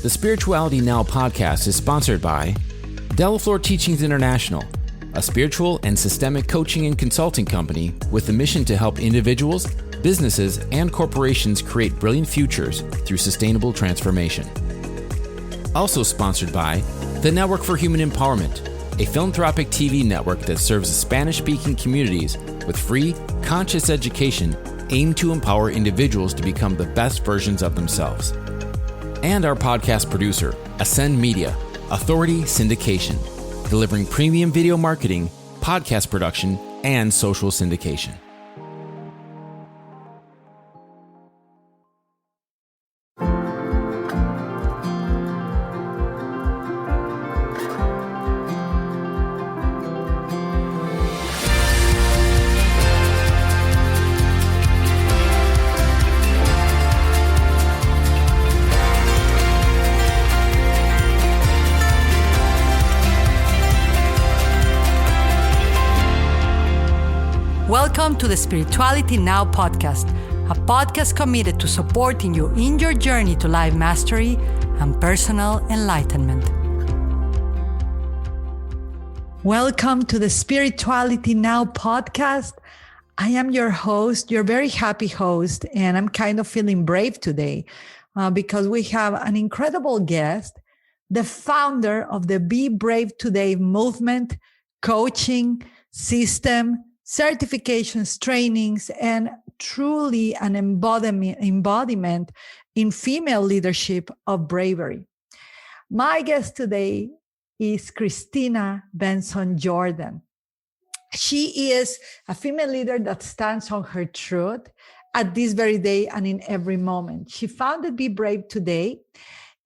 The Spirituality Now podcast is sponsored by Delaflor Teachings International, a spiritual and systemic coaching and consulting company with the mission to help individuals, businesses, and corporations create brilliant futures through sustainable transformation. Also sponsored by the Network for Human Empowerment, a philanthropic TV network that serves Spanish-speaking communities with free, conscious education aimed to empower individuals to become the best versions of themselves. And our podcast producer, Ascend Media, Authority Syndication, delivering premium video marketing, podcast production, and social syndication. Welcome to the Spirituality Now podcast, a podcast committed to supporting you in your journey to life mastery and personal enlightenment. Welcome to the Spirituality Now podcast. I am your host, your very happy host, and I'm kind of feeling brave today because we have an incredible guest, the founder of the Be Brave Today movement, coaching, system, certifications, trainings, and truly an embodiment in female leadership of bravery. My guest today is Christina Jordan. She is a female leader that stands on her truth at this very day and in every moment. She founded Be Brave Today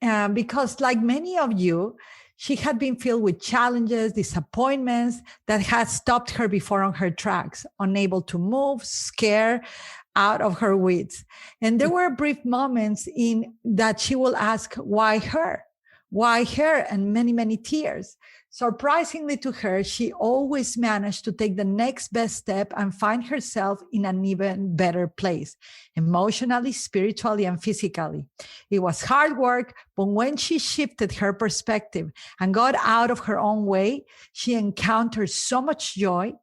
because, like many of you, she had been filled with challenges, disappointments that had stopped her before on her tracks, unable to move, scared, out of her wits. And there were brief moments in that she will ask, why her? Why her? And many, many tears. Surprisingly to her, she always managed to take the next best step and find herself in an even better place, emotionally, spiritually, and physically. It was hard work, but when she shifted her perspective and got out of her own way, she encountered so much joy,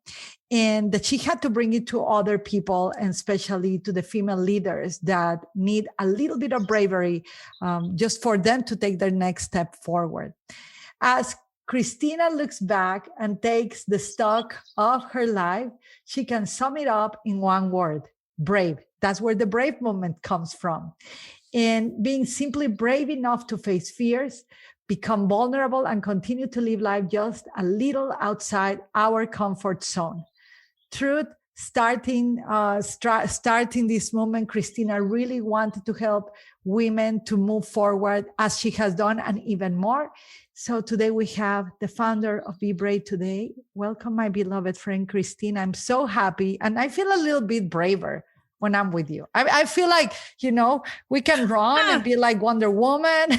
and that she had to bring it to other people, and especially to the female leaders that need a little bit of bravery just for them to take their next step forward. As Christina looks back and takes the stock of her life, she can sum it up in one word: brave. That's where the brave moment comes from. And being simply brave enough to face fears, become vulnerable, and continue to live life just a little outside our comfort zone. Truth, starting this moment, Christina really wanted to help women to move forward as she has done, and even more. So today we have the founder of Be Brave Today. Welcome, my beloved friend, Christina. I'm so happy. And I feel a little bit braver when I'm with you. I feel like, we can run and be like Wonder Woman.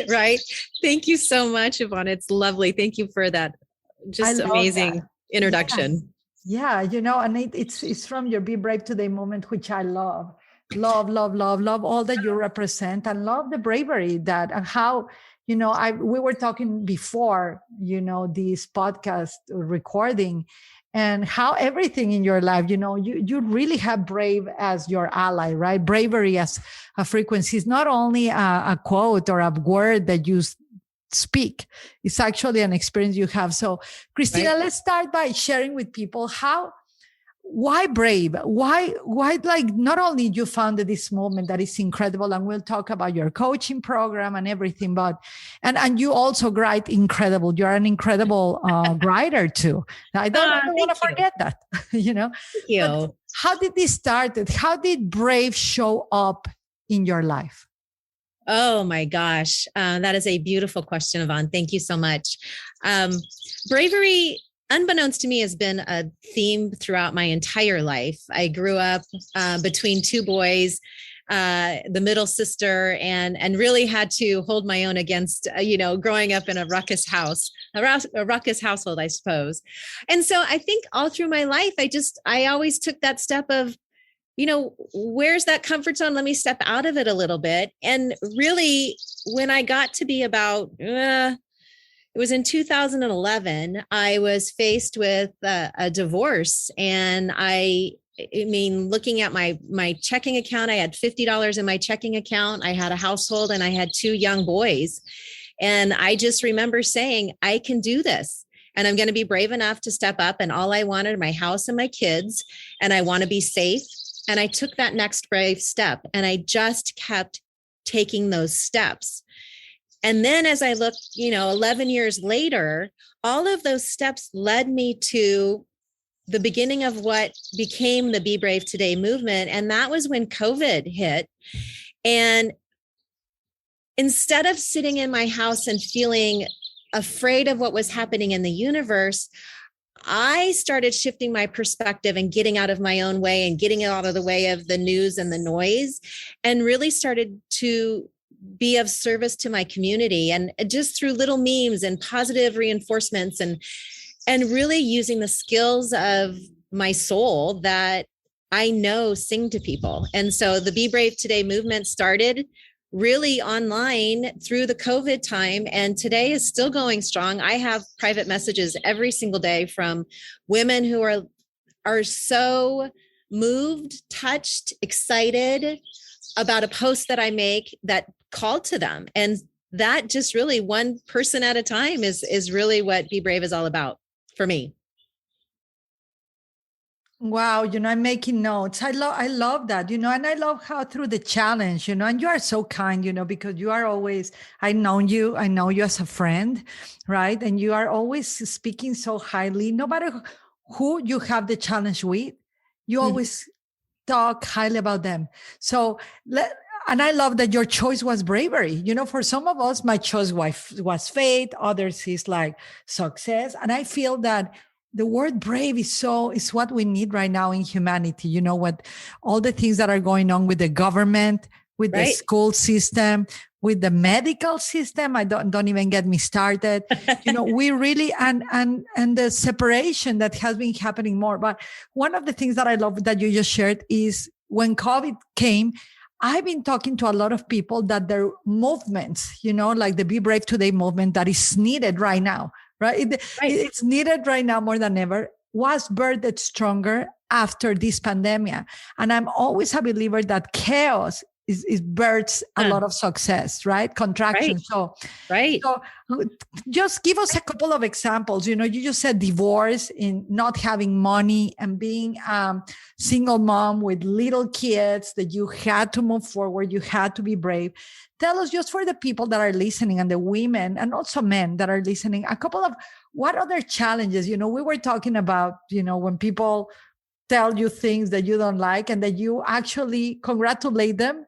Right. Thank you so much, Yvonne. It's lovely. Thank you for that just amazing introduction. Yeah, and it's from your Be Brave Today moment, which I love. Love all that you represent, and love the bravery and how, we were talking before, this podcast recording, and how everything in your life, you really have brave as your ally, right? Bravery as a frequency is not only a quote or a word that you speak. It's actually an experience you have. So, Christina, Let's start by sharing with people why brave? Why like not only you founded this movement that is incredible, and we'll talk about your coaching program and everything, but and you also write incredible. You're an incredible writer too. I don't want to forget that. Thank you. But how did this start? How did brave show up in your life? Oh my gosh. That is a beautiful question, Yvonne. Thank you so much. Bravery, unbeknownst to me, has been a theme throughout my entire life. I grew up between two boys, the middle sister, and really had to hold my own against, growing up in a ruckus household, I suppose. And so I think all through my life, I always took that step of where's that comfort zone? Let me step out of it a little bit. And really, when I got to be about, it was in 2011, I was faced with a divorce. And I mean, looking at my checking account, I had $50 in my checking account. I had a household and I had 2 young boys. And I just remember saying, I can do this. And I'm going to be brave enough to step up. And all I wanted, my house and my kids, and I want to be safe. And I took that next brave step, and I just kept taking those steps. And then as I look, 11 years later, all of those steps led me to the beginning of what became the Be Brave Today movement. And that was when COVID hit. And instead of sitting in my house and feeling afraid of what was happening in the universe, I started shifting my perspective and getting out of my own way and getting out of the way of the news and the noise, and really started to be of service to my community, and just through little memes and positive reinforcements, and really using the skills of my soul that I know sing to people. And so the Be Brave Today movement started really online through the COVID time, and today is still going strong. I have private messages every single day from women who are so moved, touched, excited about a post that I make that called to them. And that just really, one person at a time, is really what Be Brave is all about for me. Wow, I'm making notes. I love that, and I love how through the challenge, and you are so kind, because you are always, I know you as a friend, right? And you are always speaking so highly, no matter who you have the challenge with, you always talk highly about them. So and I love that your choice was bravery. For some of us, my choice was faith. Others is like success. And I feel that the word brave is what we need right now in humanity. What all the things that are going on with the government, with the school system, with the medical system. I don't even get me started. We really, and the separation that has been happening more. But one of the things that I love that you just shared is when COVID came, I've been talking to a lot of people that their movements, like the Be Brave Today movement that is needed right now. Right? It's needed right now more than ever, was birthed stronger after this pandemic. And I'm always a believer that chaos is births a lot of success, right? Contraction. So just give us a couple of examples. You just said divorce, in not having money, and being single mom with little kids, that you had to move forward. You had to be brave. Tell us, just for the people that are listening, and the women and also men that are listening, a couple of what other challenges. We were talking about, when people tell you things that you don't like, and that you actually congratulate them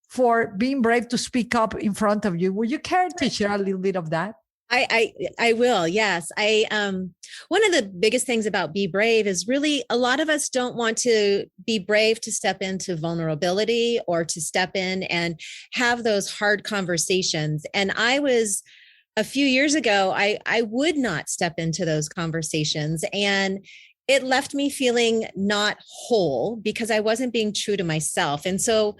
for being brave to speak up in front of you. Would you care to share a little bit of that? I will. Yes. One of the biggest things about Be Brave is really, a lot of us don't want to be brave to step into vulnerability or to step in and have those hard conversations. And a few years ago, I would not step into those conversations, and it left me feeling not whole because I wasn't being true to myself. And so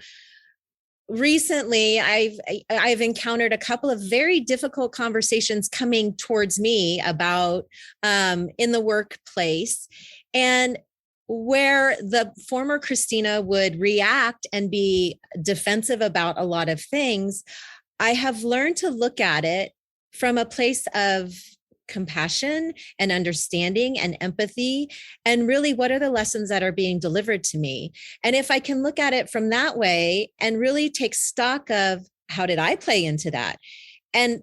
recently I've encountered a couple of very difficult conversations coming towards me about in the workplace, and where the former Christina would react and be defensive about a lot of things. I have learned to look at it from a place of compassion and understanding and empathy, and really, what are the lessons that are being delivered to me? And if I can look at it from that way and really take stock of, how did I play into that, and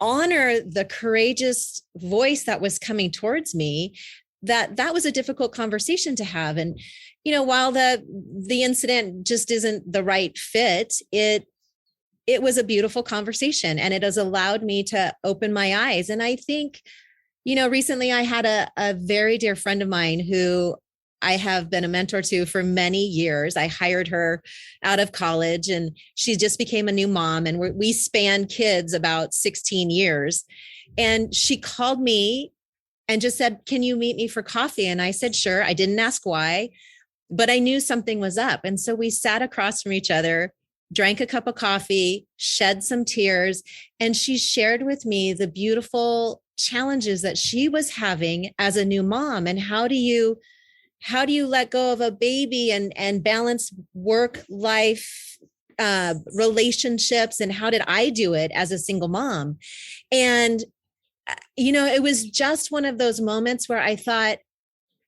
honor the courageous voice that was coming towards me, that was a difficult conversation to have. And while the incident just isn't the right fit, it was a beautiful conversation, and it has allowed me to open my eyes. And I think, recently I had a very dear friend of mine who I have been a mentor to for many years. I hired her out of college, and she just became a new mom, and we spanned kids about 16 years. And she called me and just said, "Can you meet me for coffee?" And I said, "Sure." I didn't ask why. but I knew something was up. And so we sat across from each other, drank a cup of coffee, shed some tears, and she shared with me the beautiful challenges that she was having as a new mom. And how do you let go of a baby and balance work life, relationships, and how did I do it as a single mom? And it was just one of those moments where I thought,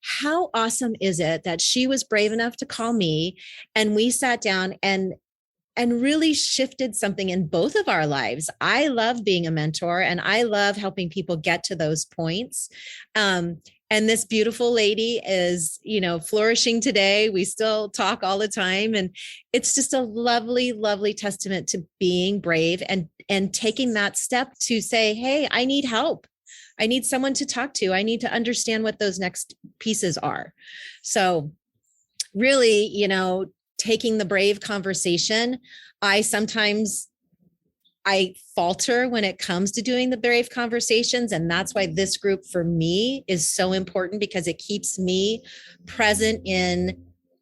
how awesome is it that she was brave enough to call me, and we sat down and really shifted something in both of our lives. I love being a mentor, and I love helping people get to those points. And this beautiful lady is, flourishing today. We still talk all the time. And it's just a lovely, lovely testament to being brave and taking that step to say, hey, I need help. I need someone to talk to. I need to understand what those next pieces are. So really, taking the brave conversation. I falter when it comes to doing the brave conversations. And that's why this group for me is so important, because it keeps me present in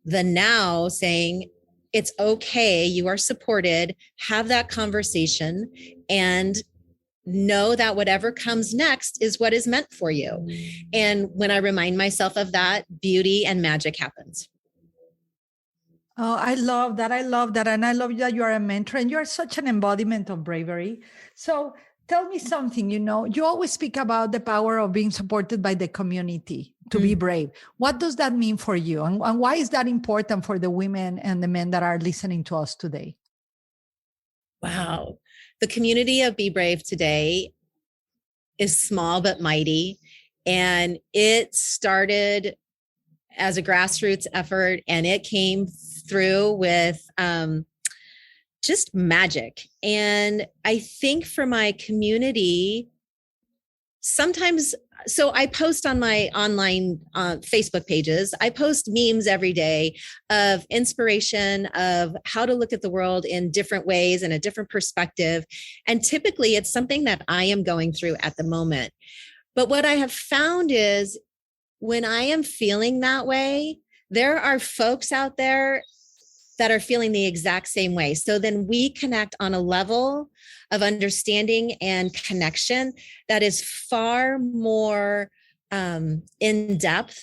the now, saying, it's okay, you are supported, have that conversation, and know that whatever comes next is what is meant for you. And when I remind myself of that, beauty and magic happens. Oh, I love that. I love that. And I love that you are a mentor and you're such an embodiment of bravery. So tell me something, you always speak about the power of being supported by the community to be brave. What does that mean for you? And why is that important for the women and the men that are listening to us today? Wow. The community of Be Brave today is small but mighty. And it started as a grassroots effort, and it came through with just magic. And I think for my community, sometimes, so I post on my online Facebook pages, I post memes every day of inspiration of how to look at the world in different ways and a different perspective. And typically it's something that I am going through at the moment. But what I have found is when I am feeling that way, there are folks out there that are feeling the exact same way. So then we connect on a level of understanding and connection that is far more in depth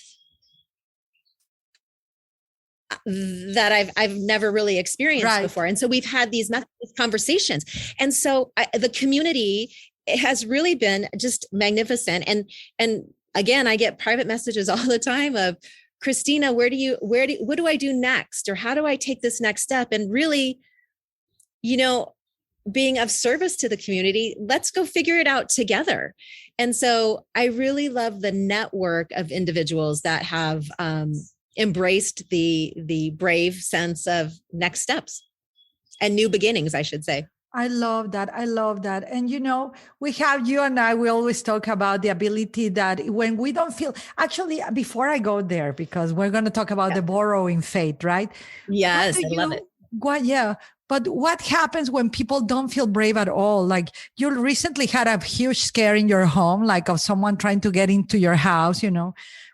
that I've never really experienced before. And so we've had these conversations. And so the community has really been just magnificent. And again, I get private messages all the time of, Christina, what do I do next? Or how do I take this next step? And really, being of service to the community, let's go figure it out together. And so I really love the network of individuals that have embraced the brave sense of next steps and new beginnings, I should say. I love that. I love that. And, we have you and I, we always talk about the ability that when we don't feel, actually, before I go there, because we're going to talk about the borrowing faith, right? Yes, I love it. But what happens when people don't feel brave at all? Like you recently had a huge scare in your home, like of someone trying to get into your house,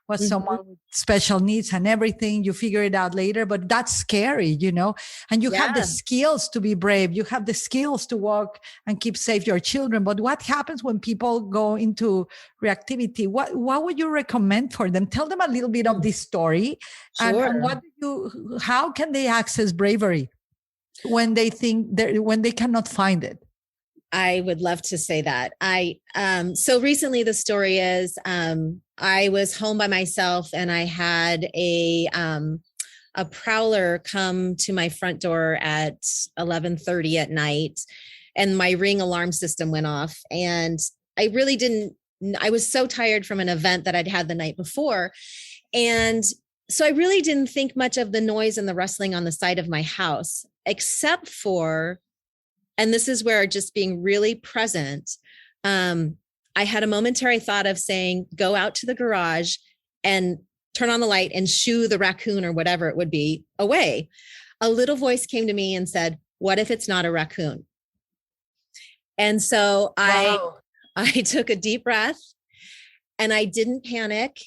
was someone with special needs and everything. You figure it out later, but that's scary, and you have the skills to be brave. You have the skills to walk and keep safe your children. But what happens when people go into reactivity? What would you recommend for them? Tell them a little bit of this story. Sure. And how can they access bravery when they when they cannot find it? I would love to say that. So recently the story is, I was home by myself and I had a prowler come to my front door at 11:30 at night, and my Ring alarm system went off. And I was so tired from an event that I'd had the night before. And so I really didn't think much of the noise and the rustling on the side of my house, except for, and this is where just being really present, I had a momentary thought of saying, go out to the garage and turn on the light and shoo the raccoon or whatever it would be away. A little voice came to me and said, what if it's not a raccoon? And so I took a deep breath and I didn't panic.